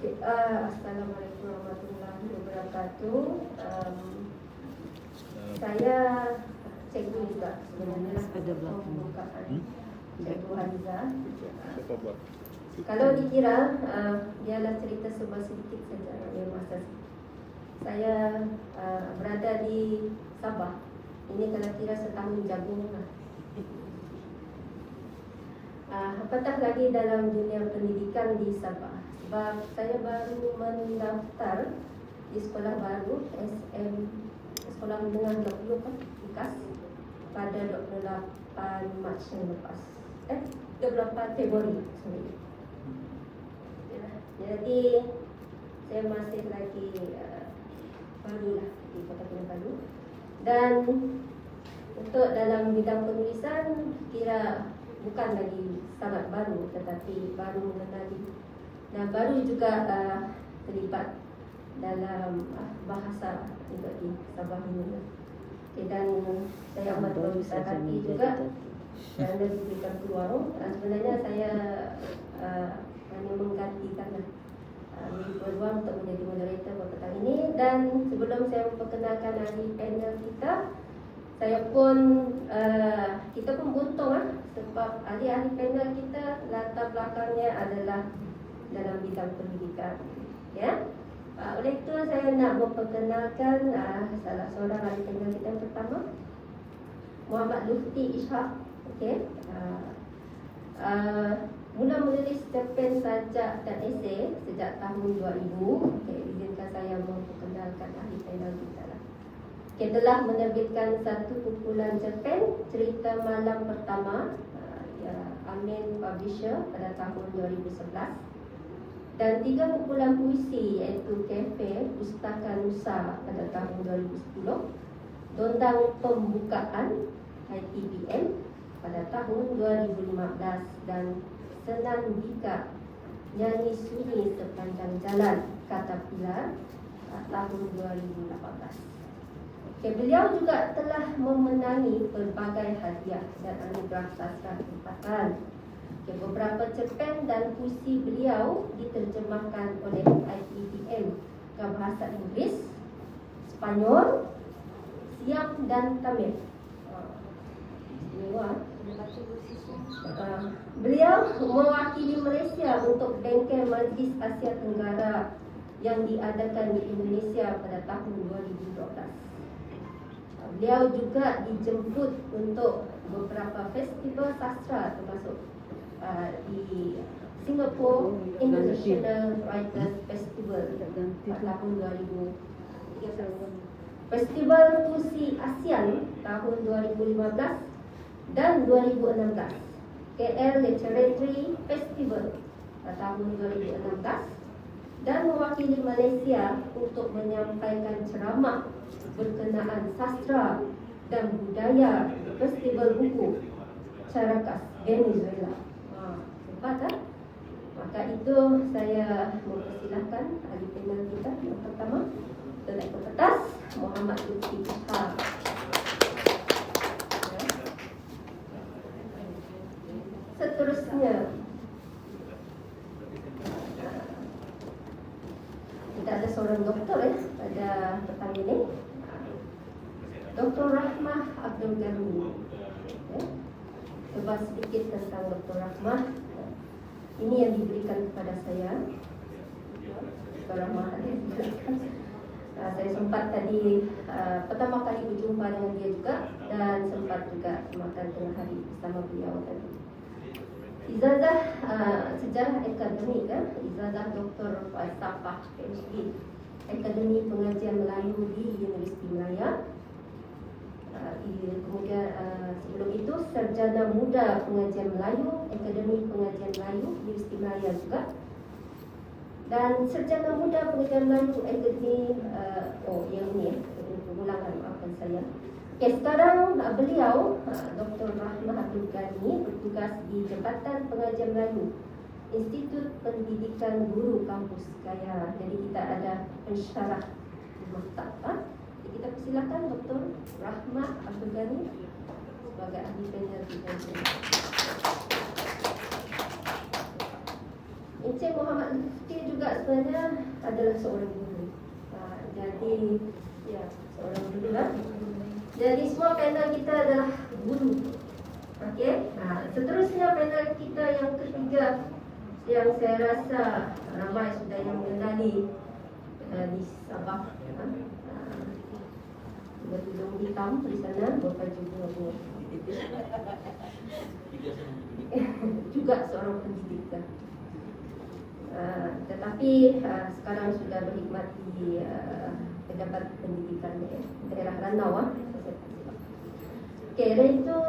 Assalamualaikum warahmatullahi wabarakatuh. Saya cikgu juga sebenarnya pembukaan Cikgu Haliza. Kalau dikira biarlah cerita sebuah sedikit saja dari masa saya berada di Sabah. Ini kalau kira setahun jagung lah. Apatah lagi dalam dunia pendidikan di Sabah. Sebab saya baru mendaftar di sekolah baru Sekolah Menengah Blok U IKAS pada 28 Mac yang lepas. 28 Februari sorry. Jadi saya masih lagi barulah di Kota Kinabalu. Dan untuk dalam bidang penulisan kira bukan lagi sangat baru, tetapi baru mengenali dan baru juga terlibat dalam bahasa juga di Sabah ini. Dan saya amat berbesar hati juga kerana diberikan peluang. Sebenarnya saya hanya menggantikan beri peluang untuk menjadi moderator pada petang ini. Dan sebelum saya memperkenalkan ahli panel kita, kita pun beruntung sebab ahli-ahli panel kita latar belakangnya adalah dalam bidang pendidikan. Ya. Oleh itu saya nak memperkenalkan salah seorang ahli panel kita yang pertama, Muhammad Lufti Ishak. Okey. Mula menulis cerpen sajak dan esei sejak tahun 2000. Okey, izinkan saya memperkenalkan ahli panel kita lah. Okay, telah menerbitkan satu kumpulan cerpen Cerita Malam Pertama Amin Publisher pada tahun 2011 dan 3 kumpulan puisi iaitu Cafe Pustaka Nusa pada tahun 2010, Dondang Pembukaan ITBM pada tahun 2015 dan Senang Bika Nyanyi Sunyi Sepanjang Jalan Caterpillar tahun 2018. Okay, beliau juga telah memenangi pelbagai hadiah dan anugerah sastra tempatan. Okay, beberapa cerpen dan puisi beliau diterjemahkan oleh ITBM ke bahasa Inggeris, Sepanyol, Siam dan Tamil. Beliau mewakili Malaysia untuk Bengkel Majlis Asia Tenggara yang diadakan di Indonesia pada tahun 2012. Beliau juga dijemput untuk beberapa festival sastra termasuk di Singapore International Writers Festival pada tahun 2013, Festival Puisi ASEAN tahun 2015 dan 2016, KL Literary Festival pada tahun 2016 dan mewakili Malaysia untuk menyampaikan ceramah berkenaan sastra dan budaya Festival Buku Caracas, Venezuela. Hebat. Maka itu saya mempersilahkan ahli panel kita yang pertama, Tuan Petas Muhammad Lutfi Ishak. Seterusnya kita ada seorang doktor pada petang ini, Dr. Rahmah Abdul Ghani. Coba sedikit tentang Dr. Rahmah. Ini yang diberikan kepada saya. Dr. Rahmah saya sempat tadi pertama kali berjumpa dengan dia juga dan sempat juga makan tengah hari bersama beliau tadi. Ijazah sejarah akademik ijazah Dr. Falsafah PhD Akademi Pengajian Melayu di Universiti Malaya. Kemudian sebelum itu Sarjana Muda Pengajian Melayu Akademi Pengajian Melayu Universiti Malaya juga, dan Sarjana Muda Pengajian Melayu Akademi yang ini pengulangan, maafkan saya. Okay, sekarang beliau Dr. Rahmah Abdul Ghani bertugas di Jabatan Pengajian Melayu Institut Pendidikan Guru Kampus Gaya. Jadi kita ada pensyarah maktab. Kita persilakan Dr. Rahmah Abdul Ghani sebagai ahli panel kita. Encik Muhammad Lutfi juga juga sebenarnya adalah seorang guru. Jadi ya, seorang guru lah. Jadi semua panel kita adalah guru. Okey. Seterusnya panel kita yang ketiga, yang saya rasa ramai sudah yang mengenali di Sabah. Bertudung hitam di sana, berbaju bunga-bunga. Juga seorang pendidik. Tetapi sekarang sudah berkhidmat di pejabat pendidikan daerah Ranau. Okey, dan itu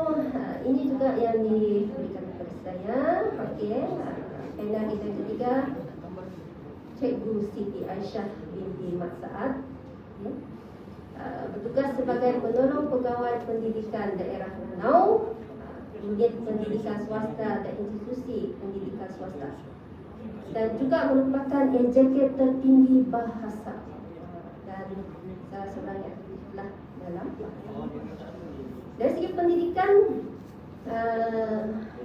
ini juga yang diberikan kepada saya. Okey, panel kita ketiga, Cikgu Siti Aisyah binti Mat Saad, bertugas sebagai penolong pegawai pendidikan daerah Ranau, unit pendidikan swasta dan institusi pendidikan swasta, dan juga merupakan executive tertinggi bahasa dan salah seorang yang aktiflah dalam dari segi pendidikan.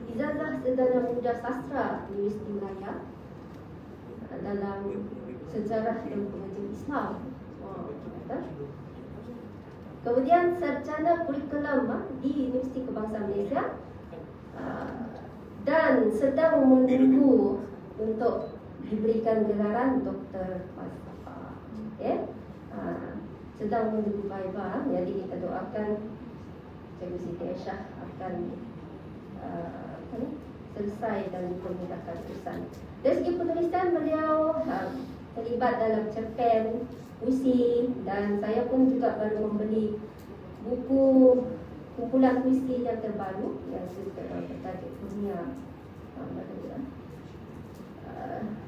Ijazah Sarjana Muda Sastra Universiti Melaya dalam sejarah dan pengajian Islam. Kemudian sarjana kurikulum di Universiti Kebangsaan Malaysia, dan sedang menunggu untuk diberikan gelaran Doktor Falsafah. Sedang menunggu viva. Jadi kita doakan Cikgu Siti Aisyah akan selesai dan dipermudahkan urusan. Dari segi penulisan, beliau terlibat dalam cerpen, puisi, dan saya pun juga baru membeli buku kumpulan puisi yang terbaru yang bertajuk Dunia.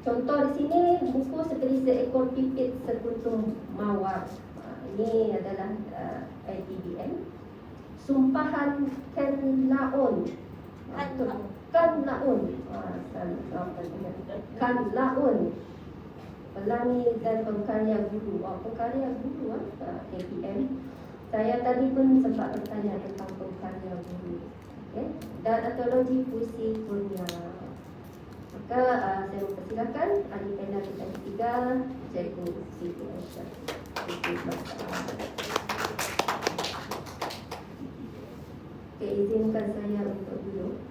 Contoh di sini buku seperti Seekor Pipit Sekuntum Mawar. Ini adalah IPDN. Sumpahan Ken Laon. Kan Laon. Kan Laon. Pelangi dan Pengkarya Guru. Pengkarya Guru KPM. Saya tadi pun sempat bertanya tentang Pengkarya Guru. Dan antologi puisi Kurnia. Maka saya mempersilakan ahli panel kita ketiga, Cikgu Siti Aisyah. Okay, izinkan saya untuk duduk.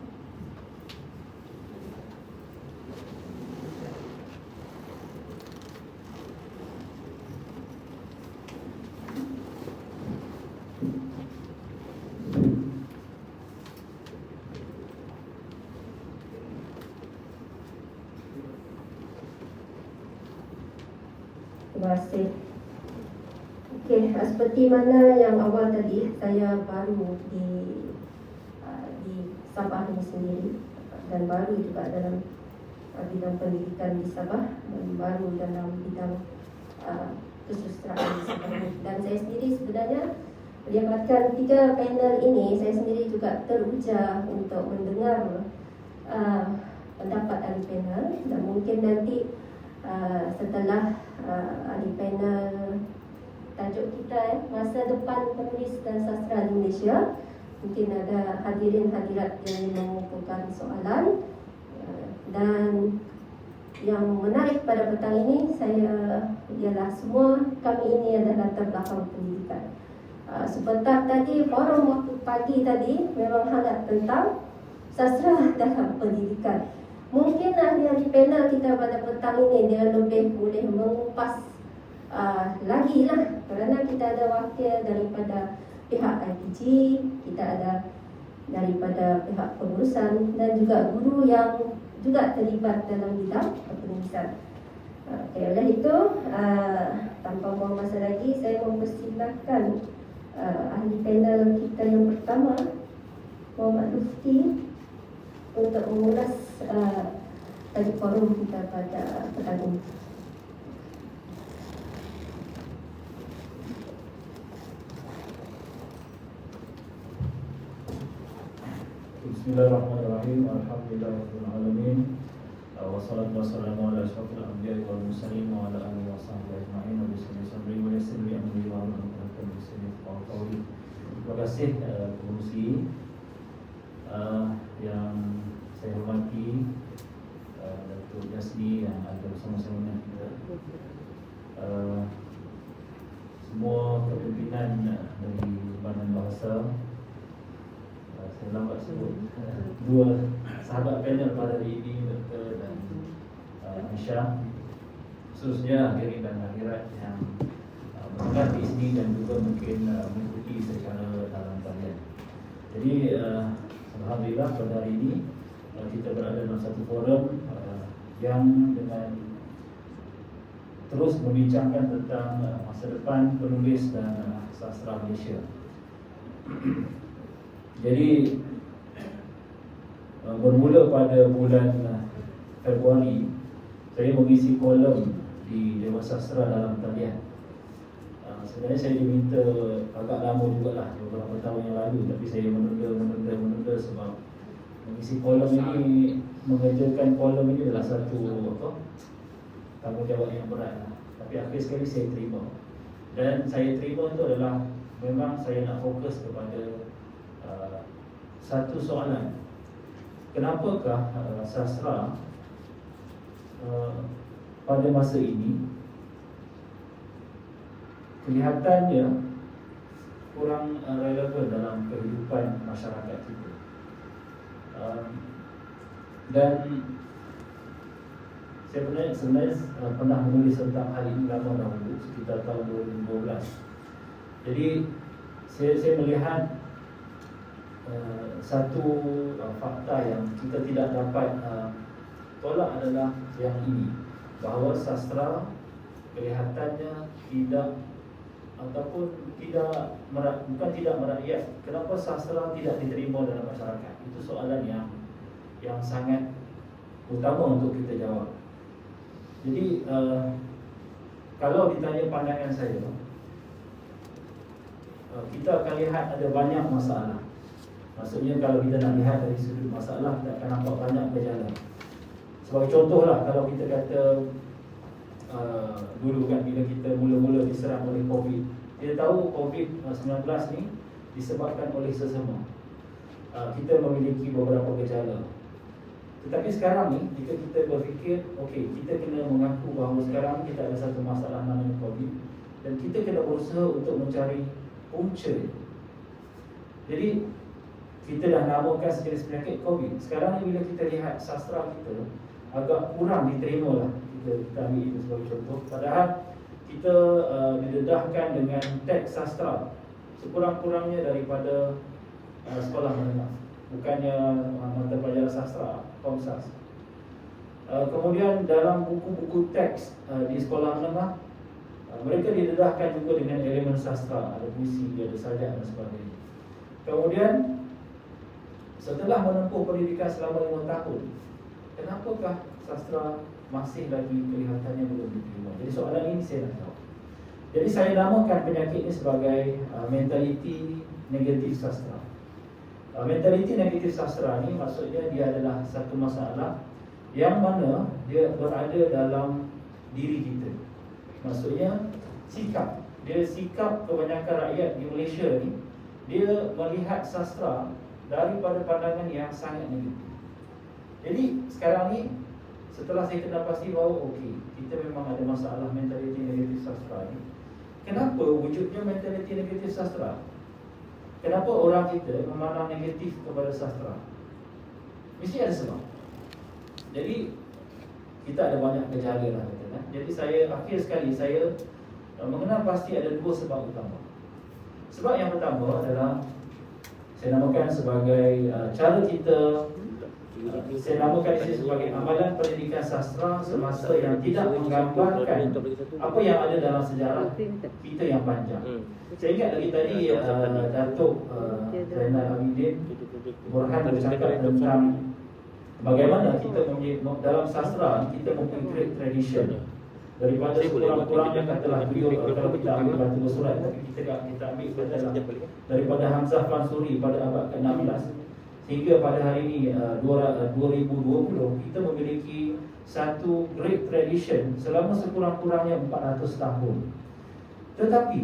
Terima kasih. Okey, seperti mana yang awal tadi, saya baru di Sabah ini sendiri, dan baru juga dalam bidang pendidikan di Sabah, dan baru dalam bidang kesusastraan di Sabah. Dan saya sendiri sebenarnya melibatkan 3 panel ini, saya sendiri juga teruja untuk mendengar pendapat ahli panel, dan mungkin nanti setelah ahli panel tajuk kita masa depan penulis dan sastra di Malaysia, mungkin ada hadirin-hadirat yang mengumpulkan soalan. Dan yang menarik pada petang ini ialah semua kami ini adalah latar belakang pendidikan. Sebentar tadi forum waktu pagi tadi memang hangat tentang sastra dalam pendidikan. Mungkin ahli-ahli panel kita pada petang ini dia lebih boleh mengupas lagi lah, kerana kita ada wakil daripada pihak IPG, kita ada daripada pihak pengurusan, dan juga guru yang juga terlibat dalam bidang penulisan. Okay, oleh itu tanpa buang masa lagi, saya mempersilakan ahli panel kita yang pertama, Muhammad Lufti, untuk mengulas tajuk forum kita pada petang ini. Bismillahirrahmanirrahim. Alhamdulillahirabbil alamin. Wassalatu wassalamu ala asyrofil anbiya'i wal mursalin wa ala alihi washabbihi ajma'in. Wa bisallallahu wa sallam amri wa amratan bismillahir rahmanir rahim. Terima kasih pengurusi yang saya hormati, Datuk Jasni yang ada bersama-sama sebut dua sahabat panel pada hari ini, Dr. dan Aisyah, khususnya Hadirin dan Hadirat yang berada di sini dan juga mungkin mengikuti secara dalam talian. Jadi alhamdulillah pada hari ini kita berada dalam satu forum yang dengan terus membincangkan tentang masa depan penulis dan sastra Malaysia. Jadi bermula pada bulan Februari, saya mengisi kolom di Dewan Sastra dalam talian. Sebenarnya saya diminta agak lama jugalah, beberapa tahun yang lalu, tapi saya menunda sebab mengisi kolom ini, mengerjakan kolom ini adalah satu tanggungjawab yang berat. Tapi akhir sekali saya terima. Dan saya terima itu adalah memang saya nak fokus kepada satu soalan. Kenapakah sastra pada masa ini kelihatannya kurang relevan dalam kehidupan masyarakat kita? Dan saya sebenarnya pernah menulis tentang hal ini lama dahulu, sekitar tahun 2012. Jadi saya melihat satu fakta yang kita tidak dapat tolak adalah yang ini, bahawa sastra kelihatannya tidak ataupun bukan tidak merakyat. Kenapa sastra tidak diterima dalam masyarakat? Itu soalan yang sangat utama untuk kita jawab. Jadi kalau ditanya pandangan saya, kita akan lihat ada banyak masalah. Maksudnya kalau kita nak lihat dari sudut masalah, kita akan nampak banyak gejala. Sebagai contohlah, kalau kita kata dulu kan bila kita mula-mula diserang oleh COVID, kita tahu COVID-19 ni disebabkan oleh sesama. Kita memiliki beberapa gejala. Tetapi sekarang ni, jika kita berfikir, okey, kita kena mengaku bahawa sekarang kita ada satu masalah namanya COVID, dan kita kena berusaha untuk mencari punca. Jadi kita dah namakan sejenis penyakit COVID. Sekarang ni bila kita lihat sastra kita agak kurang diterima lah. Kita ambil itu sebagai contoh. Padahal kita didedahkan dengan teks sastra sekurang-kurangnya daripada sekolah menengah, bukannya mata pelajaran sastra, Komsas. Kemudian dalam buku-buku teks di sekolah menengah, mereka didedahkan juga dengan elemen sastra, ada puisi, ada sajak dan sebagainya. Kemudian setelah menempuh pendidikan selama 5 tahun, kenapakah sastra masih lagi kelihatannya belum diterima? Jadi soalan ini saya nak tahu. Jadi saya namakan penyakit ini sebagai mentaliti negatif sastra. Mentaliti negatif sastra ni maksudnya dia adalah satu masalah yang mana dia berada dalam diri kita. Maksudnya sikap kebanyakan rakyat di Malaysia ni, dia melihat sastra daripada pandangan yang sangat negatif. Jadi sekarang ni, setelah saya kena pasti bahawa okey, kita memang ada masalah mentaliti negatif sastra ni. Kenapa wujudnya mentaliti negatif sastra? Kenapa orang kita memandang negatif kepada sastra? Mesti ada sebab. Jadi kita ada banyak gejala lah kata. Jadi saya akhir sekali saya mengenal pasti ada 2 sebab utama. Sebab yang pertama adalah saya namakan sebagai cara kita, saya namakan ini sebagai amalan pendidikan sastra semasa yang tidak menggambarkan apa yang ada dalam sejarah kita yang panjang. Saya ingat lagi tadi Datuk Zainal Abidin Burhan bercakap tentang bagaimana kita dalam sastra kita mempunyai tradition. Daripada sekurang-kurangnya katalah beliau, kalau kita ambil batu bersurat, tapi kita ambil katalah daripada Hamzah Fansuri pada abad ke-16 hingga pada hari ini 2020, kita memiliki satu great tradition selama sekurang-kurangnya 400 tahun. Tetapi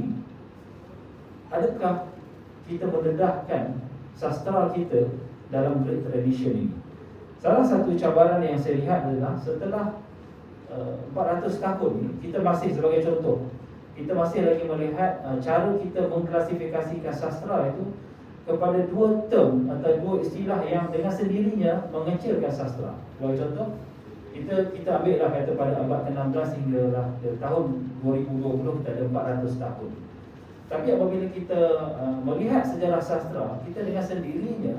adakah kita mendedahkan sastra kita dalam great tradition ini? Salah satu cabaran yang saya lihat adalah setelah 400 tahun ini, kita masih sebagai contoh, kita masih lagi melihat cara kita mengklasifikasikan sastra itu kepada dua term atau dua istilah yang dengan sendirinya mengecilkan sastra. Sebagai contoh, kita ambil lah kata pada abad ke-16 hinggalah ke tahun 2020 kita ada 400 tahun. Tapi apabila kita melihat sejarah sastra, kita dengan sendirinya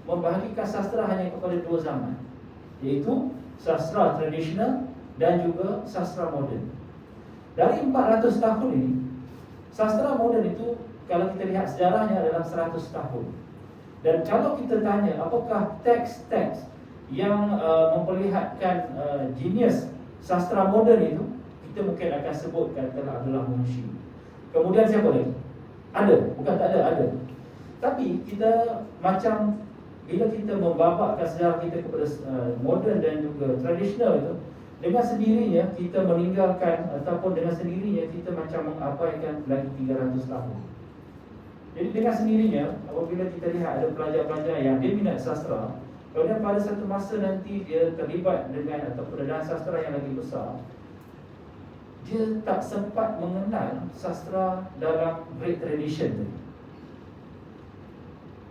membahagikan sastra hanya kepada dua zaman, iaitu sastra tradisional dan juga sastra moden. Dari 400 tahun ini, sastra moden itu kalau kita lihat sejarahnya adalah 100 tahun. Dan kalau kita tanya apakah teks-teks yang memperlihatkan genius sastra moden itu, kita mungkin akan sebut katalah Abdullah Munshi. Kemudian siapa lagi? Ada, bukan tak ada, ada. Tapi kita macam bila kita membabakkan sejarah kita kepada moden dan juga tradisional itu, dengan sendirinya kita meninggalkan ataupun dengan sendirinya kita macam mengabaikan lagi 300 tahun. Jadi dengan sendirinya apabila kita lihat ada pelajar-pelajar yang dia minat sastra, kemudian pada satu masa nanti dia terlibat dengan atau perbezaan sastra yang lagi besar, dia tak sempat mengenal sastra dalam great tradition tadi.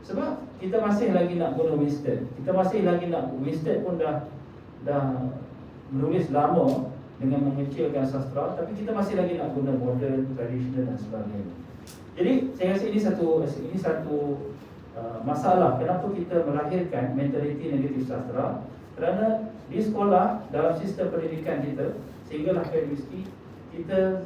Sebab kita masih lagi nak guna Winstead. Kita masih lagi nak Winstead pun dah menulis lama dengan mengecilkan sastra, tapi kita masih lagi nak guna modern, tradisional dan sebagainya. Jadi saya rasa ini satu masalah kenapa kita melahirkan mentaliti negatif sastra. Kerana di sekolah dalam sistem pendidikan kita sehinggalah ke universiti kita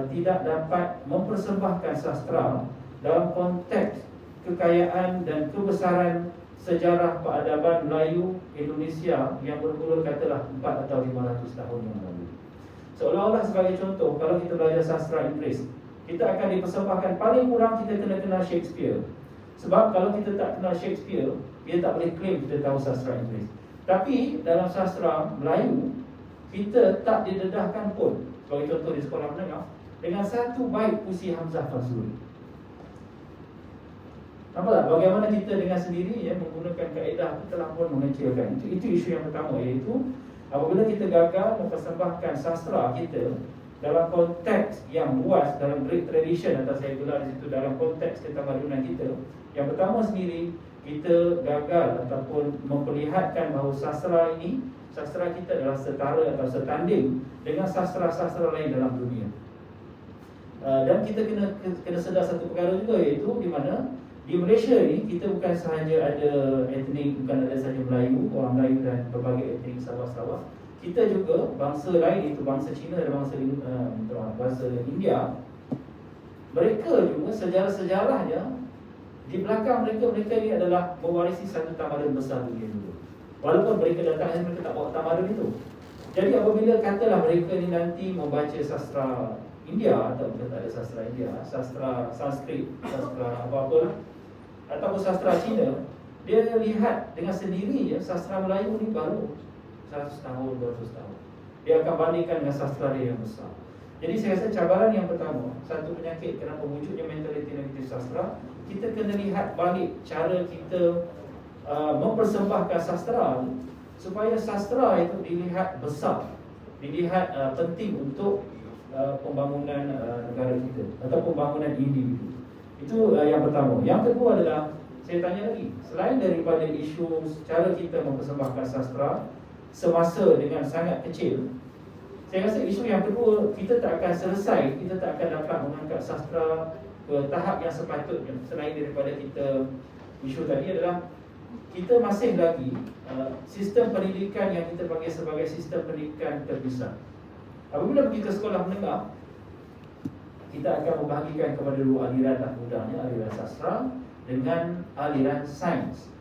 tidak dapat mempersembahkan sastra dalam konteks kekayaan dan kebesaran sejarah peradaban Melayu Indonesia yang bermula katalah 4 atau 500 tahun yang lalu. Seolah-olah sebagai contoh, kalau kita belajar sastra Inggeris, kita akan dipersembahkan paling kurang kita kena kenal Shakespeare. Sebab kalau kita tak kenal Shakespeare, dia tak boleh claim kita tahu sastra Inggeris. Tapi dalam sastra Melayu, kita tak didedahkan pun, sebagai contoh di sekolah menengah, dengan satu bait puisi Hamzah Fazrul. Nampak tak bagaimana kita dengan sendiri menggunakan kaedah telah pun mengecilkan. Itu isu yang pertama, iaitu apabila kita gagal mempersembahkan sastra kita dalam konteks yang luas, dalam great tradition atau saya gelar di situ dalam konteks ketamadunan kita. Yang pertama sendiri, kita gagal ataupun memperlihatkan bahawa sastra kita adalah setara atau setanding dengan sastra-sastra lain dalam dunia. Dan kita kena sedar satu perkara juga, iaitu di mana di Malaysia ni kita bukan sahaja ada etnik, bukan ada sahaja Melayu, orang Melayu dan berbagai etnik Sabah. Kita juga bangsa lain, itu bangsa Cina dan bangsa India. Mereka juga sejarah-sejarahnya di belakang mereka ni adalah mewarisi satu tamadun besar dunia dulu. Walaupun mereka datang, mereka tak bawa tamadun itu. Jadi apabila katalah mereka ni nanti membaca sastra India atau tak ada sastra India, sastra Sanskrit, sastra apa-apalah, ataupun sastra Cina, dia lihat dengan sendirinya sastra Melayu ni baru 100 tahun, 200 tahun. Dia akan bandingkan dengan sastra dia yang besar. Jadi saya rasa cabaran yang pertama, satu penyakit kenapa wujudnya mentaliti negatif sastra, kita kena lihat balik cara kita mempersembahkan sastra supaya sastra itu dilihat besar, dilihat penting untuk pembangunan negara kita atau pembangunan individu. Itu yang pertama. Yang kedua adalah, saya tanya lagi, selain daripada isu cara kita mempersembahkan sastra semasa dengan sangat kecil, saya rasa isu yang kedua, kita tak akan selesai, kita tak akan dapat mengangkat sastra ke tahap yang sepatutnya. Selain daripada kita, isu tadi adalah kita masih lagi sistem pendidikan yang kita panggil sebagai sistem pendidikan terpisah. Apabila pergi ke sekolah menengah, kita akan membahagikan kepada dua aliran mudahnya, aliran sastra dengan aliran sains.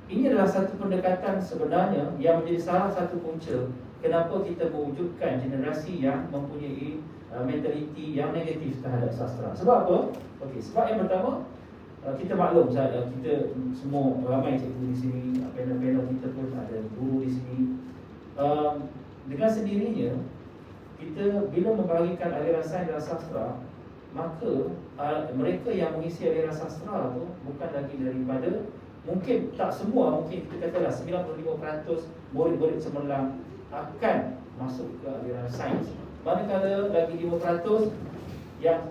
Ini adalah satu pendekatan sebenarnya yang menjadi salah satu punca kenapa kita mewujudkan generasi yang mempunyai mentaliti yang negatif terhadap sastra. Sebab apa? Okey, sebab yang pertama, kita maklum kita semua ramai cikgu di sini, panel-panel kita pun ada guru di sini. Dengan sendirinya kita bila membahagikan aliran sains dan sastra, maka mereka yang mengisi aliran sastra tu bukan lagi daripada, mungkin tak semua, mungkin kita katalah 95% murid-murid cemerlang akan masuk ke aliran sains. Manakala lagi 5%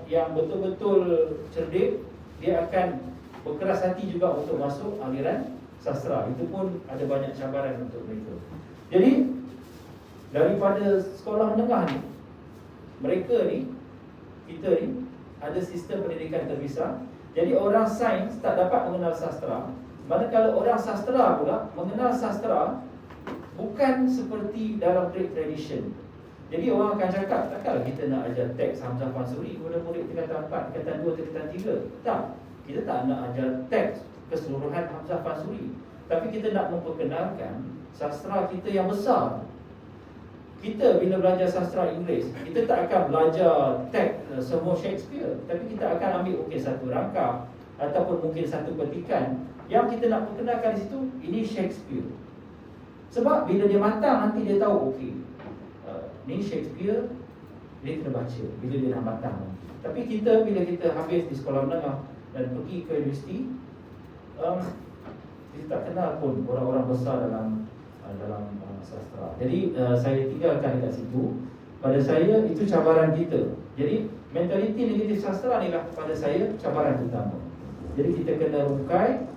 yang betul-betul cerdik, dia akan berkeras hati juga untuk masuk aliran sastra. Itu pun ada banyak cabaran untuk mereka. Jadi daripada sekolah menengah ni, mereka ni, kita ni ada sistem pendidikan terpisah. Jadi orang sains tak dapat mengenal sastra, manakala orang sastra pula mengenal sastra bukan seperti dalam trade tradition. Jadi orang akan cakap, takkanlah kita nak ajar teks Hamzah Fansuri kepada murid tingkatan 4, tingkatan 2, tingkatan 3. Tak, kita tak nak ajar teks keseluruhan Hamzah Fansuri, tapi kita nak memperkenalkan sastra kita yang besar. Kita bila belajar sastra Inggeris, kita tak akan belajar teks semua Shakespeare, tapi kita akan ambil mungkin satu rangkap ataupun mungkin satu petikan yang kita nak perkenalkan di situ, ini Shakespeare. Sebab bila dia matang nanti dia tahu, okey, ni Shakespeare, dia kena baca bila dia dah matang. Tapi kita bila kita habis di sekolah menengah dan pergi ke universiti, kita tak kenal pun orang-orang besar dalam sastra. Jadi saya tinggalkan dekat situ. Pada saya itu cabaran kita. Jadi mentaliti negatif sastra ni lah pada saya cabaran utama. Jadi kita kena rungkai.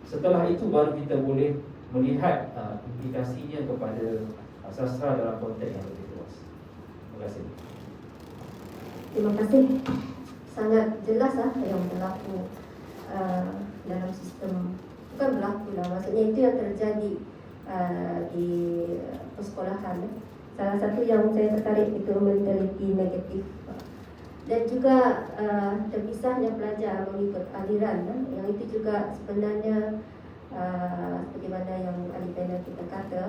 Setelah itu baru kita boleh melihat implikasinya kepada sastra dalam konteks yang lebih luas. Terima kasih. Terima kasih. Sangat jelas yang berlaku dalam sistem. Bukan berlaku lah, maksudnya itu yang terjadi di persekolahan. Salah satu yang saya tertarik itu mentaliti negatif dan juga terpisahnya pelajar mengikut aliran. Yang itu juga sebenarnya seperti mana yang ahli panel kita kata,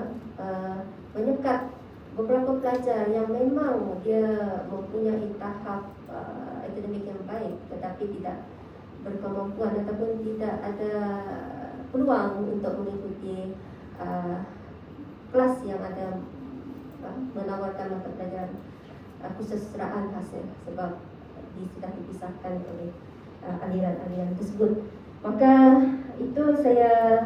menyekat beberapa pelajar yang memang dia mempunyai tahap akademik yang baik tetapi tidak berkemampuan ataupun tidak ada peluang untuk mengikuti kelas yang ada menawarkan mata pelajaran kesusastraan hasil sebab sudah dipisahkan oleh aliran-aliran tersebut. Maka itu saya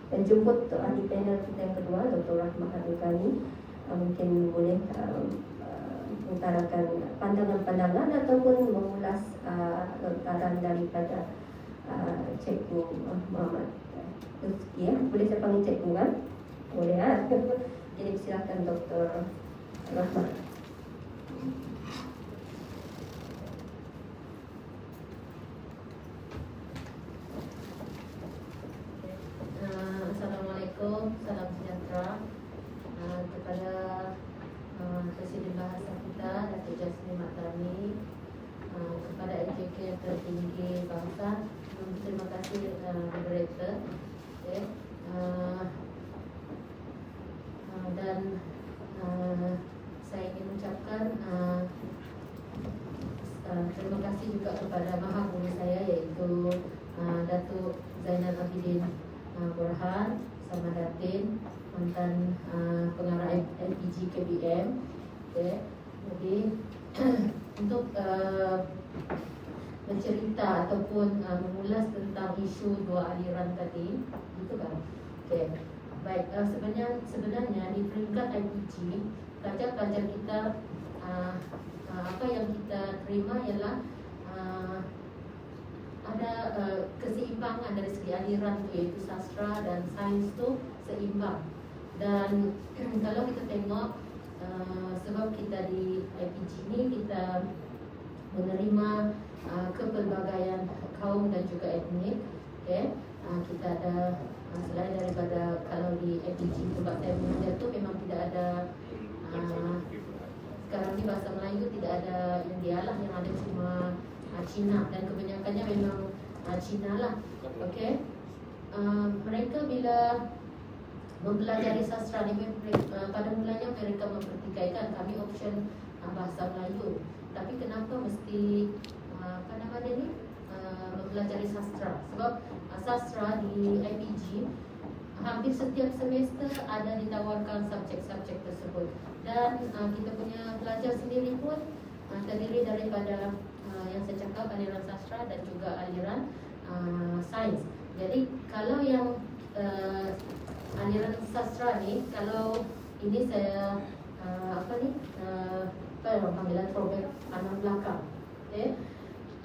menjemput ahli panel kita yang kedua, Dr. Rahmah Adukani, mungkin boleh mengutarakan pandangan-pandangan ataupun mengulas lontaran daripada Cikgu Muhammad Lutfi. Boleh saya panggil Cikgu kan? Boleh kan? Jadi silakan Dr. Rahmah. Assalamualaikum, salam sejahtera kepada Presiden Bahasa kita, Datuk Jasmine Mahtani, kepada NJK yang tertinggi bangsa. Terima kasih Moderator. Okay. Dan saya ingin mengucapkan terima kasih juga kepada Maha Guru saya, iaitu Datuk Zainal Abidin Burhan Samadatin, mantan pengarah LPG KBM. Okay. Jadi untuk bercerita ataupun mengulas tentang isu dua aliran tadi, gitu kan? Okay. Baik, sebenarnya di peringkat LPG, pelajar-pelajar kita apa yang kita terima ialah ada keseimbangan dari segi aliran tu, iaitu sastra dan sains tu seimbang. Dan kalau kita tengok sebab kita di LPG ni kita menerima kepelbagaian kaum dan juga etnik. Okay. Kita ada selain daripada kalau di LPG tempat saya mengajar tu memang tidak ada sekarang ni bahasa Melayu tidak ada India lah, yang ada cuma Cina, dan kebanyakannya memang Cina lah. Okay. Mereka bila mempelajari sastra ni, pada mulanya mereka mempertikaikan kami option bahasa Melayu, tapi kenapa mesti apa nama dia ni mempelajari sastra? Sebab sastra di IPG hampir setiap semester ada ditawarkan subjek-subjek tersebut, dan kita punya pelajar sendiri pun terdiri daripada yang saya cakap aliran sastra dan juga aliran sains. Jadi kalau yang aliran sastra ni, kalau ini saya panggilan throwback anak belakang. Okay.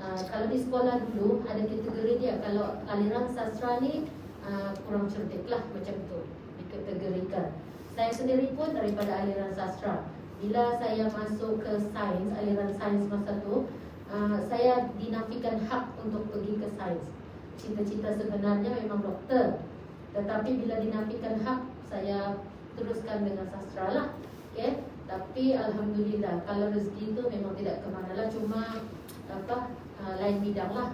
kalau di sekolah dulu ada kategori dia. Kalau aliran sastra ni kurang cerdik lah macam tu dikategorikan. Saya sendiri pun daripada aliran sastra. Bila saya masuk ke sains, aliran sains masa tu, saya dinafikan hak untuk pergi ke sains. Cita-cita sebenarnya memang doktor, tetapi bila dinafikan hak, saya teruskan dengan sastra lah. Okay? Tapi alhamdulillah, kalau rezeki itu memang tidak kemana lah, cuma lain bidang lah.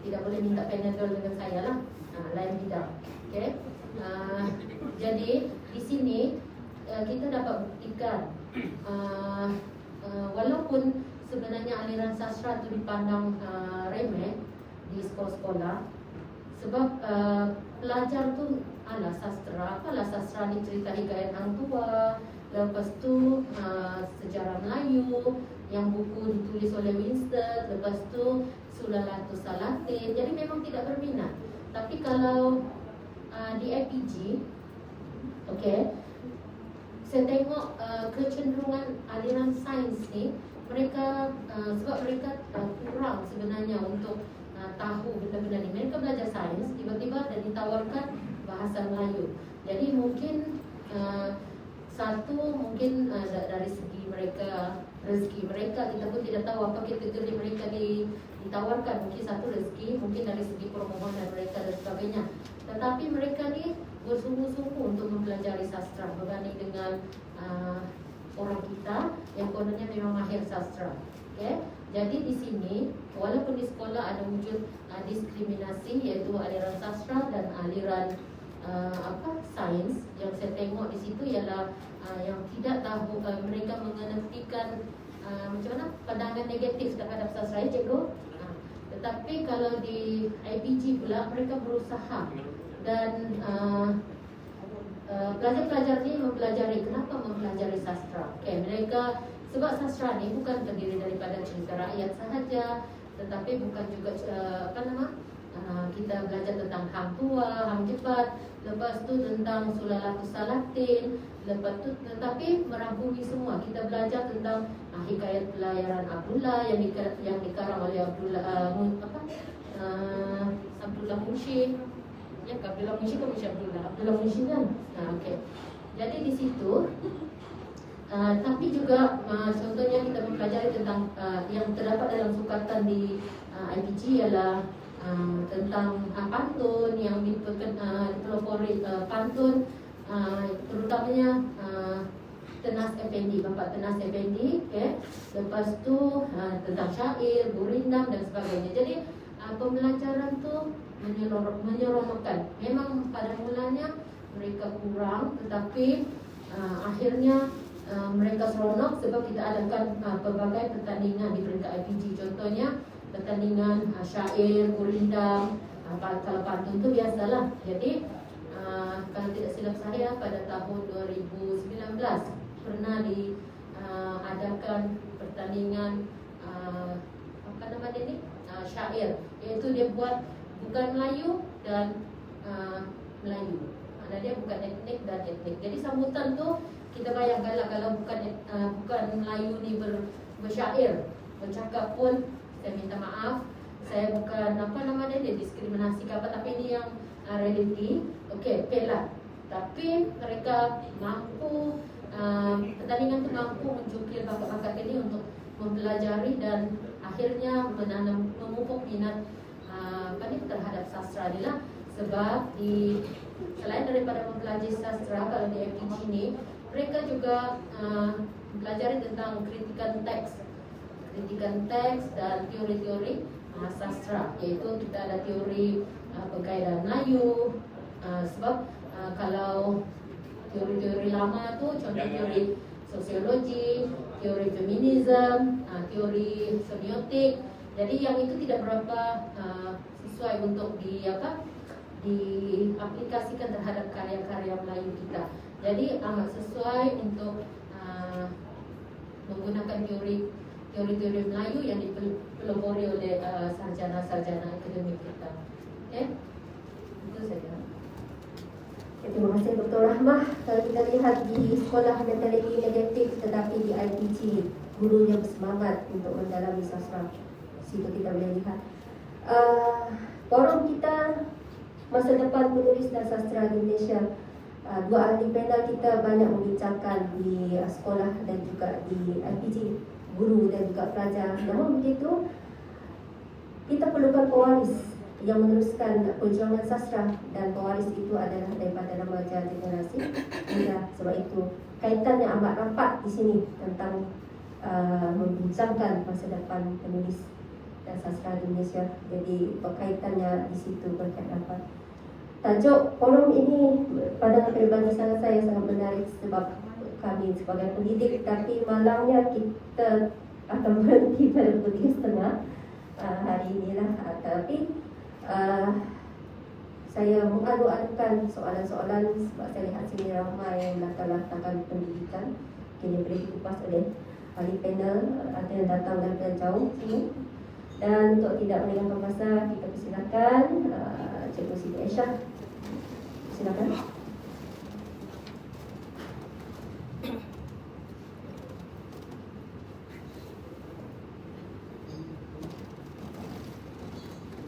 Tidak boleh minta Panadol dengan saya lah. Lain bidang. Okay? Jadi di sini kita dapat buktikan walaupun sebenarnya aliran sastra itu dipandang remeh di sekolah-sekolah, sebab pelajar tu alah sastra, apalah sastra ni cerita hikayat hang tua, lepas tu sejarah Melayu yang buku ditulis oleh Winston, lepas tu Sulalatus Salatin. Jadi memang tidak berminat. Tapi kalau di IPG, okay, saya tengok kecenderungan aliran sains ni, mereka sebab mereka kurang sebenarnya untuk tahu benda-benda ni. Mereka belajar sains, tiba-tiba dan ditawarkan bahasa Melayu. Jadi mungkin satu mungkin dari segi mereka, rezeki mereka, kita pun tidak tahu apa kategori mereka ditawarkan. Mungkin satu rezeki, mungkin dari segi permohonan mereka dan sebagainya. Tetapi mereka ni bersungguh-sungguh untuk mempelajari sastra berbanding dengan orang kita yang kononnya memang mahir sastra. Okay? Jadi di sini walaupun di sekolah ada wujud diskriminasi, iaitu aliran sastra dan aliran sains, yang saya tengok di situ ialah yang tidak tahu, mereka mengenertikan macam mana pandangan negatif terhadap sastra, cikgu. Tetapi kalau di IPG pula mereka berusaha dan pelajar-pelajar ni mempelajari. Kenapa mempelajari sastra? Okay, mereka sebab sastra ni bukan terdiri daripada cerita rakyat sahaja, tetapi bukan juga kita belajar tentang hang tua, hang jebat, lepas tu tentang Sulalatus Salatin, lepas tu tetapi merangkumi semua. Kita belajar tentang hikayat pelayaran Abdullah yang dikarang oleh Abdullah Munshi. Ya, Abdullah Munshi kan Abdullah Munshi kan. Okey. Jadi di situ tapi juga contohnya kita mempelajari tentang yang terdapat dalam sukatan di IPG ialah tentang pantun yang dipelopori, pantun terutamanya Tenas Effendi, Bapak Tenas Effendi, okay? Lepas tu tentang syair, gurindam dan sebagainya. Jadi pembelajaran tu menyeronokkan. Memang pada mulanya mereka kurang, tetapi akhirnya mereka seronok sebab kita adakan pelbagai pertandingan di peringkat IPG. Contohnya pertandingan syair, gurindam, kalau pantun tu biasalah. Jadi kalau tidak silap saya pada tahun 2019 pernah diadakan pertandingan apa nama dia ni? Syair, iaitu dia buat bukan Melayu dan Melayu. Mana dia bukan etnik dan etnik. Jadi sambutan tu kita bayangkanlah kalau bukan Melayu ni bersyair, bercakap pun, saya minta maaf, saya bukan apa nama dia diskriminasi ke apa, tapi ini yang reality. Okey, pelat. Tapi mereka mampu, pertandingan tu mampu mencukil bakat-bakat ini untuk mempelajari dan akhirnya memupuk minat terhadap sastra ni lah. Sebab selain daripada mempelajari sastra, kalau di FPG ni mereka juga mempelajari tentang kritikan teks dan teori-teori sastra, iaitu kita ada teori pengkaedan Melayu, sebab kalau teori-teori lama tu contoh teori sosiologi, teori feminisme, teori semiotik. Jadi yang itu tidak berapa sesuai untuk diaplikasikan terhadap karya-karya Melayu kita. Jadi amat sesuai untuk menggunakan teori-teori Melayu yang dipelopori oleh sarjana-sarjana akademik kita. Okay? Itu saja. Terima kasih Dr. Rahmah. Kalau kita lihat di sekolah mentaliti negatif, tetapi di IPG gurunya bersemangat untuk mendalami sastra. situ kita boleh lihat. Forum kita masa depan penulis dan sastra di Malaysia. Dua ahli panel kita banyak membincangkan di sekolah dan juga di IPG, guru dan juga pelajar. Namun begitu, kita perlukan pewaris yang meneruskan perjuangan sastra, dan pewaris itu adalah daripada remaja generasi muda. Sebab itu kaitan yang amat rapat di sini tentang membincangkan masa depan penulis dan sastra di Malaysia. Jadi berkaitannya di situ berkait rapat. Tajuk forum ini pandangan peribadi saya sangat menarik sebab kami sebagai pendidik, tapi malangnya kita akan berhenti pada pukul 3.30 hari inilah. Tapi saya mengadu-adukan soalan-soalan sebab saya lihat sini ramai yang latar-latarkan pendidikan. Kini boleh dikupas oleh ahli panel, ada yang datang dari jauh sini. Dan untuk tidak melengahkan masa, kita persilakan Cikgu Siti Aisyah. Silakan.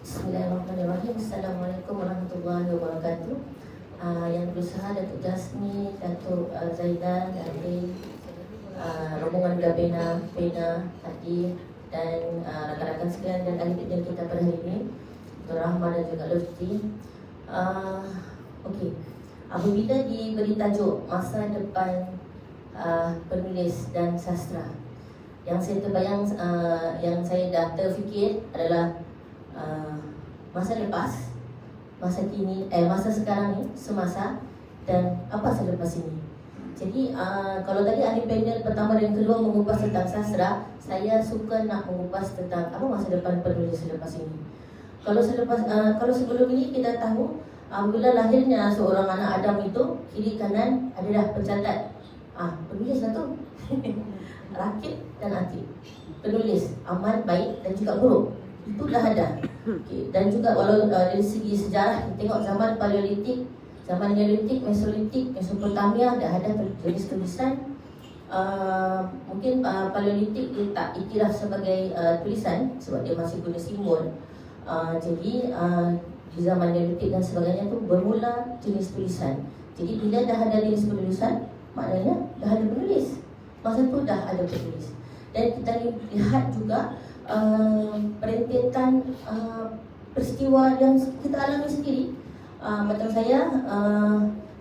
Bismillahirrahmanirrahim. Assalamualaikum warahmatullahi wabarakatuh. Yang berusaha Datuk Jasmi, Datuk Zaidan, Datuk rombongan Gabena, Pena, Adi dan rakan-rakan sekalian dan ahli panel kita pada hari ini, Dr. Rahman dan juga Lutfi. Okey, apabila diberi tajuk masa depan penulis dan sastra, yang saya terbayang, yang saya dah terfikir adalah masa lepas, masa kini, masa sekarang ni, semasa, dan apa selepas ini. Jadi kalau tadi ahli panel pertama dan kedua mengupas tentang sastra, saya suka nak mengupas tentang apa masa depan penulis selepas ini. Kalau sebelum ini kita tahu apabila lahirnya seorang anak Adam itu, kiri kanan ada dah pencatat. Penulis lah tu. Rakib dan atid. Penulis amal, baik dan juga buruk. Itu dah ada. Okay. Dan juga walau dari segi sejarah, kita tengok zaman Paleolitik, zaman Neolitik, Mesolitik, Mesopotamia dah ada jenis tulisan. Mungkin Paleolitik dia tak iktiraf sebagai tulisan sebab dia masih guna simbol. Jadi di zaman Neolitik dan sebagainya tu bermula jenis tulisan. Jadi bila dah ada jenis penulisan, maknanya dah ada penulis. Masa tu dah ada penulis. Dan kita lihat juga perentetan peristiwa yang kita alami sendiri. Macam saya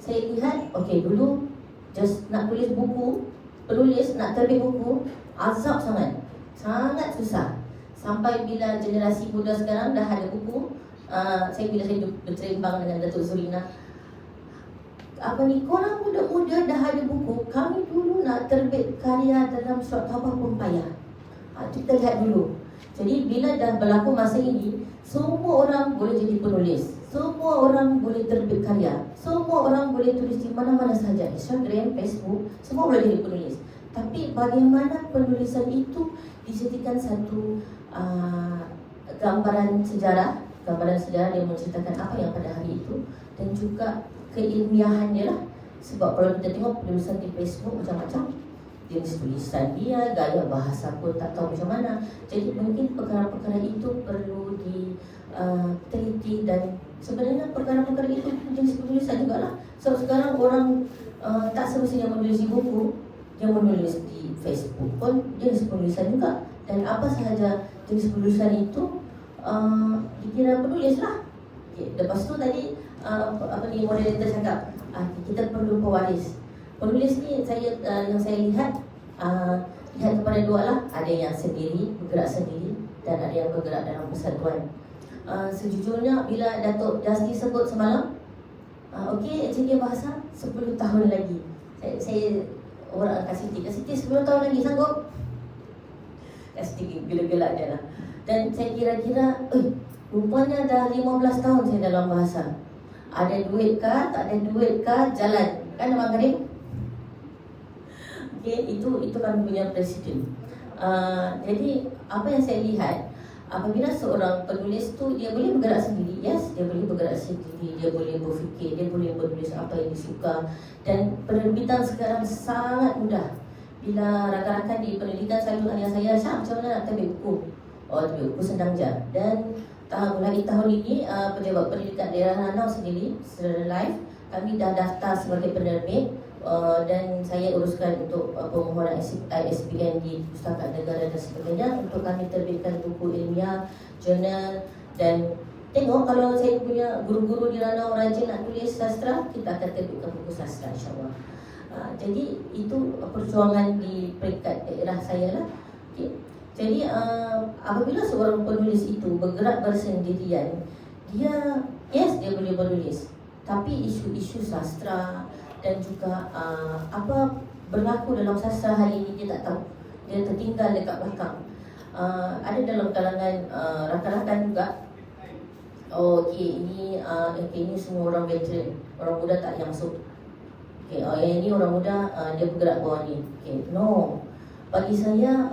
lihat, okey, dulu just nak tulis buku, penulis nak terbit buku, azab sangat. Sangat susah. Sampai bila generasi muda sekarang dah ada buku. Bila saya bercerimbang dengan Datuk Zurina, korang muda-muda dah ada buku. Kami dulu nak terbit karya dalam surat khabar pun payah. Kita lihat dulu. Jadi bila dah berlaku masa ini, semua orang boleh jadi penulis, semua orang boleh terbit karya, semua orang boleh tulis di mana-mana sahaja, Instagram, Facebook, semua boleh jadi penulis. Tapi bagaimana penulisan itu dijadikan satu gambaran sejarah yang menceritakan apa yang pada hari itu, dan juga keilmiahan dia lah. Sebab kalau kita tengok penulisan di Facebook macam-macam, jenis tulisan dia, gaya bahasa pun tak tahu macam mana. Jadi mungkin perkara-perkara itu perlu diteliti, dan sebenarnya perkara-perkara itu jenis penulisan jugalah. So sekarang orang tak semestinya menulis di buku, yang menulis di Facebook pun jenis penulisan juga. Dan apa sahaja jenis penulisan itu dikira penulis lah. Okay. Lepas tu tadi moderator cakap kita perlu pewaris. Penulis ni yang saya lihat kepada dua lah. Ada yang sendiri, bergerak sendiri, dan ada yang bergerak dalam persatuan. Sejujurnya bila Datuk Jasni sebut semalam, okey, cikgu bahasa 10 tahun lagi. Saya orang Kak Siti 10 tahun lagi sanggup? Kak Siti gelak-gelak je lah. Dan saya kira-kira, rupanya dah 15 tahun saya dalam bahasa. Ada duit kah, tak ada duit kah, jalan. Kan Abang Karim? Okay, itu kami punya presiden. Jadi apa yang saya lihat, apabila seorang penulis tu dia boleh bergerak sendiri, yes, dia boleh bergerak sendiri, dia boleh berfikir, dia boleh menulis apa yang dia suka. Dan penerbitan sekarang sangat mudah. Bila rakan-rakan di pendidikan selalu tanya saya, Syah, macam mana nak terbit buku? buku senang je. Dan lagi tahun ini Pejabat Pendidikan Daerah Lanau sendiri secara live kami dah daftar sebagai penerbit dan saya uruskan untuk permohonan ISBN di Pustakaan Negara dan sebagainya untuk kami terbitkan buku ilmiah, jurnal. Dan tengok kalau saya punya guru-guru di Lanau rajin nak tulis sastra, kita akan terbitkan buku sastra insyaAllah. Jadi itu perjuangan di peringkat daerah saya lah. Okay. Jadi apabila seorang penulis itu bergerak bersendirian, dia boleh menulis, tapi isu-isu sastra dan juga apa berlaku dalam sastra hari ini dia tak tahu. Dia tertinggal dekat belakang. Ada dalam kalangan rakan-rakan juga. Ini semua orang veteran, orang muda tak yang masuk. Yang ini orang muda dia bergerak bawah ni. No, bagi saya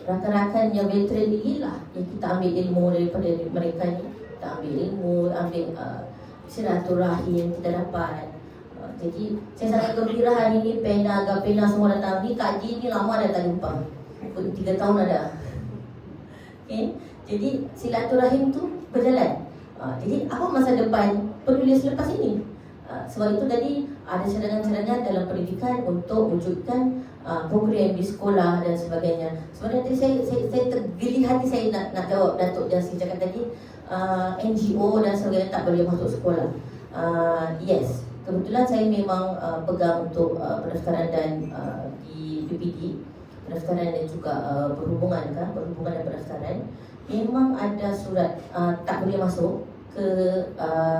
rakan-rakan yang veteran ni lah yang kita ambil ilmu daripada mereka ni. Kita ambil ilmu, ambil silaturahim kita dapat. Jadi saya sangat gembira hari ni pena semua datang. Ni Kak Ji ni lama dah tak jumpa, 3 tahun ada. Jadi silaturahim tu berjalan. Jadi apa masa depan penulis lepas ini? Sebab itu tadi ada cadangan-cadangan dalam pendidikan untuk wujudkan program di sekolah dan sebagainya. Sebenarnya tadi saya tergeli hati saya nak jawab Datuk Jasri cakap tadi NGO dan sebagainya tak boleh masuk sekolah. Yes, kebetulan saya memang pegang untuk pendaftaran dan di PPD, pendaftaran dan juga perhubungan dan pendaftaran. Memang ada surat tak boleh masuk ke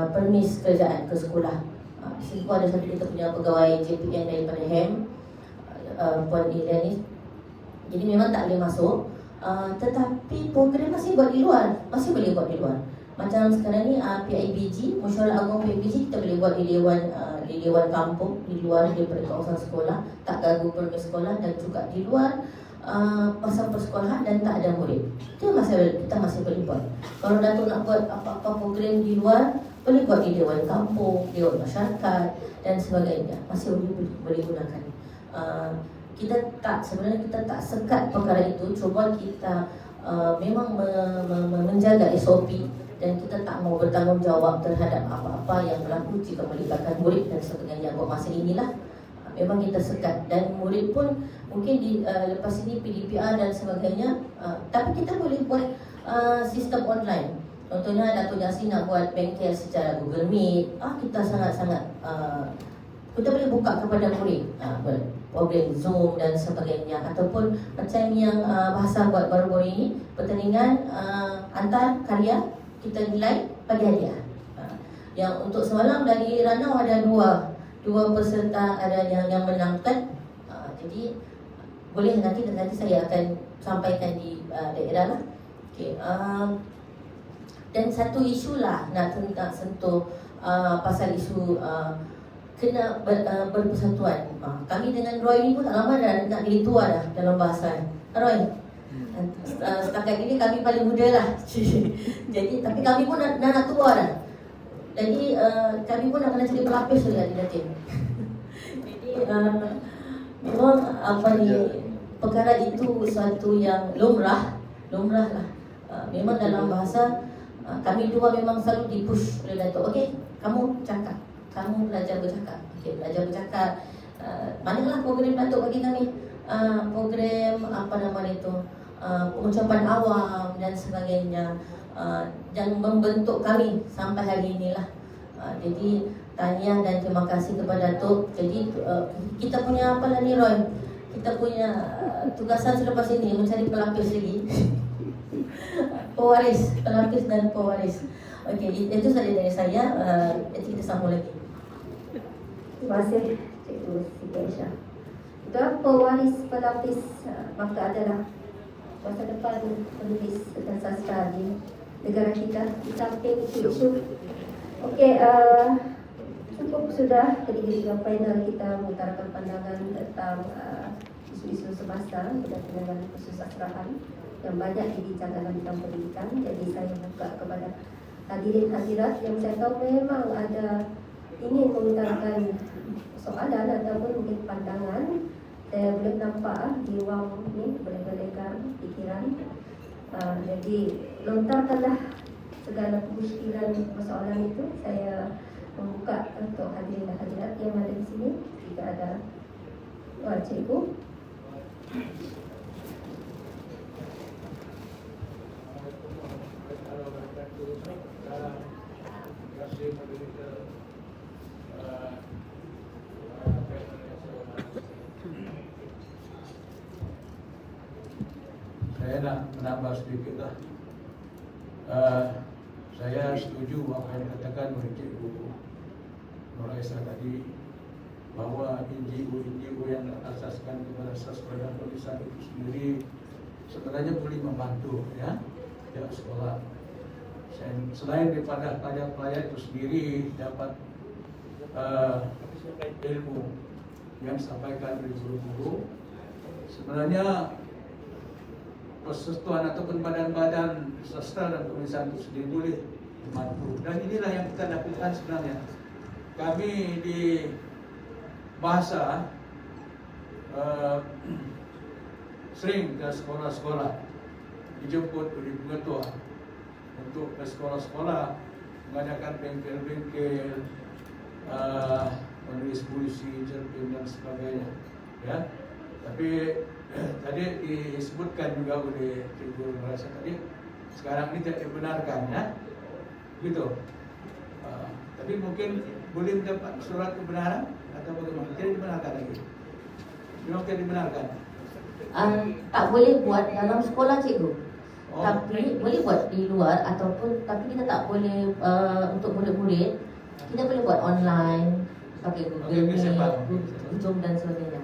permis kerajaan ke sekolah. Di situ ada satu kita punya pegawai JPN daripada HEM, Puan Ilianis. Jadi memang tak boleh masuk. Tetapi program masih buat di luar, masih boleh buat di luar. Macam sekarang ni PIBG, Mesyuarat Agung PIBG kita boleh buat di Dewan Kampung, di luar daripada kawasan sekolah, tak ganggu permis sekolah, dan juga di luar pasal persekolahan dan tak ada murid. Itu kita masih boleh buat. Kalau Datuk nak buat apa-apa program di luar, boleh buat di Dewan Kampung, Dewan Masyarakat dan sebagainya. Masih boleh gunakan. Sebenarnya kita tak sekat perkara itu. Cuma kita memang menjaga SOP dan kita tak mau bertanggungjawab terhadap apa-apa yang berlaku jika melibatkan murid dan sebagainya. Buat masa inilah memang kita sekat, dan murid pun mungkin lepas ini PDPR dan sebagainya, tapi kita boleh buat sistem online. Contohnya Datuk Jasri nak buat bengkel secara Google Meet, kita sangat-sangat kita boleh buka kepada murid program Zoom dan sebagainya. Ataupun macam yang bahasa buat baru-baru ini, pertandingan antar karya, kita nilai bagi hadiah. Yang untuk semalam dari Ranau ada dua peserta ada yang menangkan. Jadi boleh nanti saya akan sampaikan di daerah lah. Dan satu isu lah nak sentuh pasal isu kena berpersatuan. Kami dengan Roy ni pun tak lama dah nak jadi tua dah dalam bahasa. Roy, setakat ini kami paling muda lah. Jadi tapi kami pun nak tua dah. Jadi kami pun akan jadi pelapis sudah di Datin. Jadi memang perkara itu suatu yang lumrah lah. Memang dalam bahasa kami dua memang selalu dipush oleh Datuk. Okey, kamu cakap, kamu belajar bercakap. Okey, belajar bercakap. Manalah program Datuk bagi kami, program pengucapan awam dan sebagainya. Dan membentuk kami sampai hari inilah. Jadi tahniah dan terima kasih kepada Datuk. Jadi kita punya apa lah ni Roy? Kita punya tugasan selepas ini mencari pelapis lagi. Pelapis dan pewaris. Okey, itu saja dari saya. Nanti kita sambung lagi. Terima kasih Cikgu Siti Aisyah. Dan pewaris pelapis maka adalah masa depan penulis dan sastra di negara kita. Di samping isu. Okey, cukup sudah ketiga panel kita mengutarakan pandangan tentang isu-isu semasa dan penanganan kesusastraan yang banyak dibincangkan dalam bidang pendidikan. Jadi saya buka kepada hadirin hadirat yang saya tahu memang ada ingin mengutarakan soalan ataupun mungkin pandangan. Saya boleh nampak di ruang ni boleh berlekar fikiran. Jadi lontarkanlah segala kemusykilan persoalan itu. Saya membuka untuk hadirin dan hadirat yang ada di sini. Jika ada cikgu. Saya nak menambah sedikit lah. Saya setuju apa yang dikatakan oleh Cikgu Nur Aisyah tadi, bahawa NGO yang asaskan kepada sastra dan tulisan itu sendiri sebenarnya boleh membantu ya pihak sekolah. Selain daripada pelajar-pelajar itu sendiri dapat ilmu yang disampaikan oleh guru-guru, sebenarnya persatuan ataupun badan-badan sastra dan tulisan itu sendiri boleh membantu. Dan inilah yang kita lakukan sebenarnya. Kami di bahasa sering ke sekolah-sekolah, dijemput oleh pengetua untuk ke sekolah-sekolah, mengadakan bengkel-bengkel, menulis puisi, cerpen dan sebagainya. Ya, tapi tadi disebutkan juga oleh Cikgu Merasa tadi, sekarang ini tidak dibenarkan ya, gitu. Tapi mungkin boleh mendapat surat kebenaran atau bagaimana? Tidak dibenarkan lagi. Memang tidak dibenarkan. Tak boleh buat dalam sekolah, cikgu. Oh. Tapi boleh buat di luar ataupun, tapi kita tak boleh untuk murid-murid. Kita boleh buat online pakai Google Meet, Zoom dan sebagainya.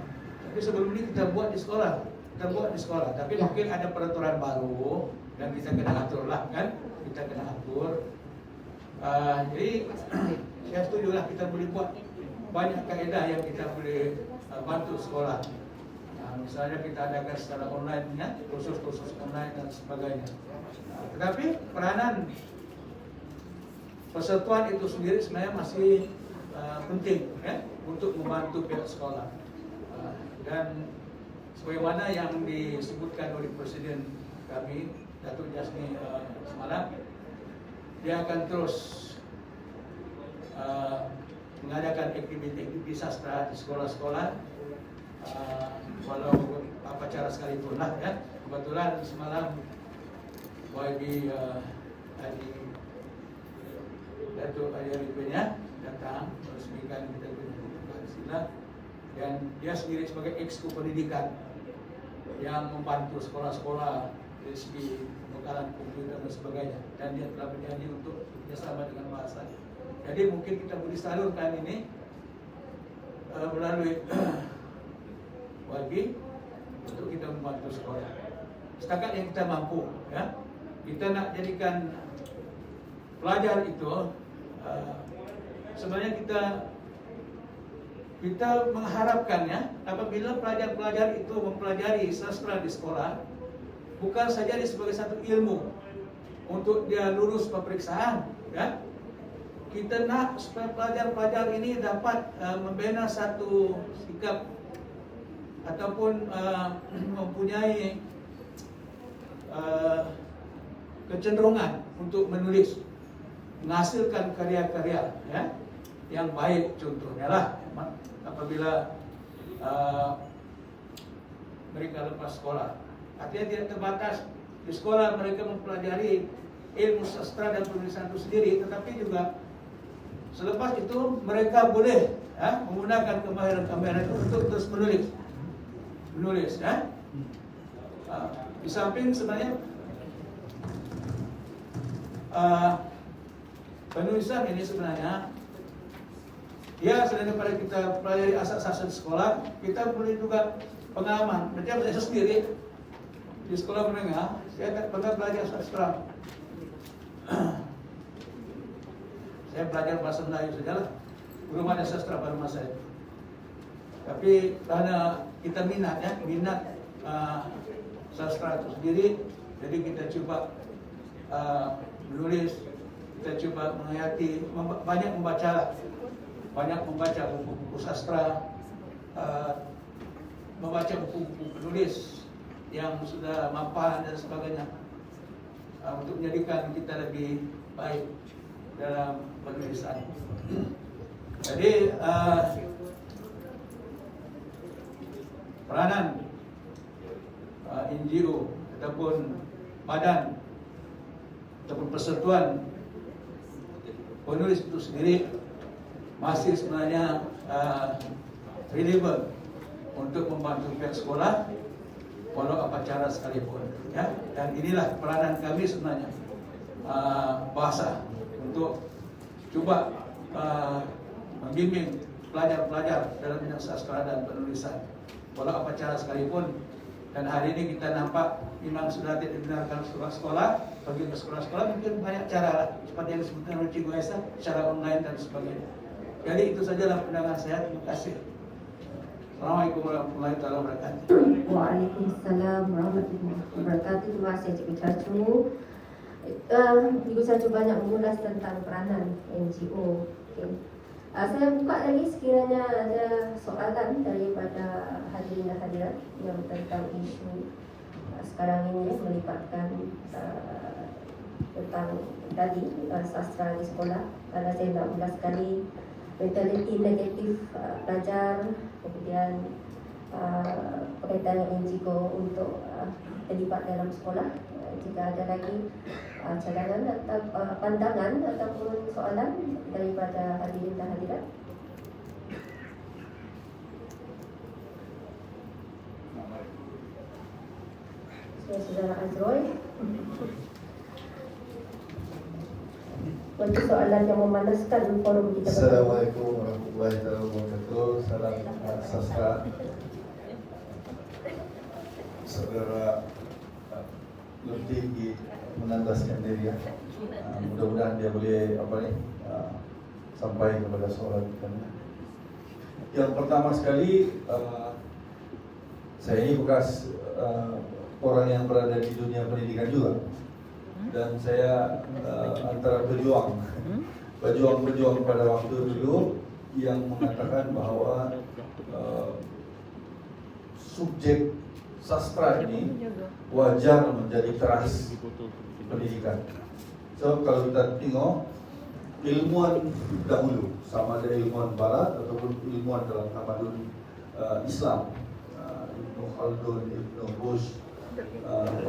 Tapi sebelum ini kita buat di sekolah. Tapi Ya. mungkin ada peraturan baru dan kita kena atur lah kan? Kita kena atur. Jadi saya setuju lah, kita boleh buat banyak kaedah yang kita boleh bantu sekolah. Misalnya kita adakan secara online ya, kursus-kursus online dan sebagainya. Tetapi peranan persatuan itu sendiri sebenarnya masih penting ya, untuk membantu pihak sekolah. Dan sebagaimana yang disebutkan oleh Presiden kami, Datuk Jasni semalam, dia akan terus mengadakan aktiviti sastra di sekolah-sekolah, walau apa cara sekalipun lah ya. Kebetulan semalam YB Datuk Arifin datang meresmikan kita punya sila, dan dia sendiri sebagai exco pendidikan yang membantu sekolah-sekolah dari segi pembekalan komputer dan sebagainya, dan dia telah berjanji untuk bekerjasama dengan bahasa. Jadi mungkin kita boleh salurkan ini melalui YB untuk kita membantu sekolah setakat yang kita mampu ya. Kita nak jadikan pelajar itu sebenarnya kita mengharapkan ya, apabila pelajar-pelajar itu mempelajari sastra di sekolah, bukan saja sebagai satu ilmu untuk dia lulus peperiksaan ya. Kita nak supaya pelajar-pelajar ini dapat membina satu sikap ataupun mempunyai kecenderungan untuk menulis, menghasilkan karya-karya ya, yang baik. Contohnya lah apabila mereka lepas sekolah, artinya tidak terbatas di sekolah mereka mempelajari ilmu sastra dan penulisan itu sendiri, tetapi juga selepas itu mereka boleh ya, menggunakan kemahiran-kemahiran itu untuk terus menulis ya. Di samping sebenarnya penulisan ini sebenarnya ya, selain daripada kita pelajari asas-asas di sekolah, kita boleh juga pengalaman. Macam saya sendiri di sekolah menengah, saya tak pernah belajar sastra. Saya belajar bahasa Melayu sajalah, belum ada sastra pada masa itu. Tapi karena kita minat sastra itu sendiri, jadi kita coba menulis, kita coba menghayati, banyak membaca buku-buku sastra, membaca buku-buku penulis yang sudah mapan dan sebagainya. untuk menjadikan kita lebih baik dalam penulisan. Jadi peranan NGO ataupun badan ataupun persatuan penulis itu sendiri masih sebenarnya relevant untuk membantu pihak sekolah walau apa cara sekalipun, ya. Dan inilah peranan kami sebenarnya, bahasa untuk coba membimbing pelajar-pelajar dalam bidang sastra dan penulisan walau apa cara sekalipun. Dan hari ini kita nampak memang sudah tidak dibenarkan sekolah-sekolah, pergi ke sekolah-sekolah mungkin banyak cara lah, seperti yang disebutkan oleh Cikgu Esa, secara online dan sebagainya. Jadi itu sajalah pandangan saya. Terima kasih. Assalamualaikum warahmatullahi wabarakatuh. Waalaikumsalam warahmatullahi wabarakatuh. Terima kasih Cikgu Cacu. Cikgu Cacu banyak mengulas tentang peranan NGO. Okay. Saya buka lagi sekiranya ada soalan daripada hadirin dan hadirat yang tentang isu sekarang ini melibatkan tentang tadi sastra di sekolah. Karena saya nak ulas sekali mentaliti negatif pelajar, kemudian berkaitan dengan NGO untuk terlibat dalam sekolah. Jika ada lagi cadangan atau pandangan ataupun soalan daripada hadirin dan hadirat. Saudara Azroy, untuk soalan yang memanaskan forum kita. Assalamualaikum warahmatullahi wabarakatuh. Salam sastra. Saudara Lutfi menandaskan diri ya. Mudah-mudahan dia boleh sampai kepada soalan kita. Yang pertama sekali, saya ini bekas orang yang berada di dunia pendidikan juga, dan saya antara berjuang pada waktu dulu yang mengatakan bahwa subjek sastra ini wajar menjadi teras pendidikan. So kalau kita tengok ilmuwan dahulu, sama ada ilmuwan barat ataupun ilmuwan dalam tamadun Islam, Ibnu Khaldun, Ibnu Rushd,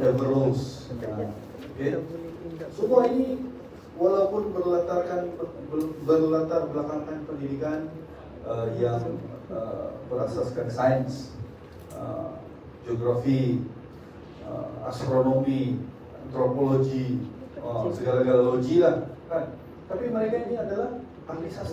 Averroes, semua ini walaupun berlatar belakangkan pendidikan yang berasaskan sains, geografi, astronomi, antropologi, segala-gala logi lah, kan? Tapi mereka ini adalah ahli sastra.